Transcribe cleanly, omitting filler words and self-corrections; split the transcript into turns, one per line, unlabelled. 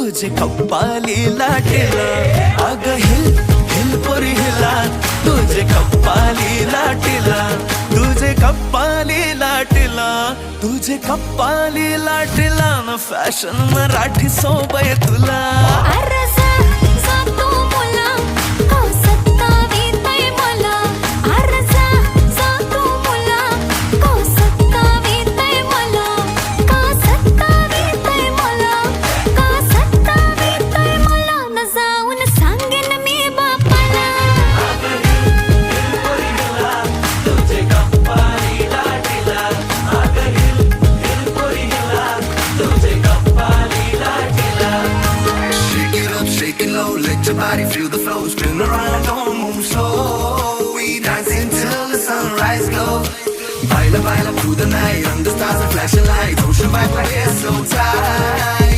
तुझे कप्पाली लाटेला अग हिल हिल पोरी हिला तुझे कप्पाली लाटेला तुझे कप्पाली लाटेला तुझे कप्पाली लाटेला न फॅशन मराठी सोबय तुला
आरसा जातो मुला का सत्तावीतय मला आरसा जातो मुला का सत्तावीतय मला का सत्तावीतय मला का सत्तावीतय मला न जाऊन सांगेन मी बापाला
तुझे कप्पाली लाटेला अग हिल हिल पोरी हिला तुझे कप्पाली लाटेला
Shake it up, shake it low, let your body feel the flow. Spin around, don't move slow. We dancing till the sunrise glow. Baila, baila through the night, under stars and flashing lights. Ocean vibe like it's so tight.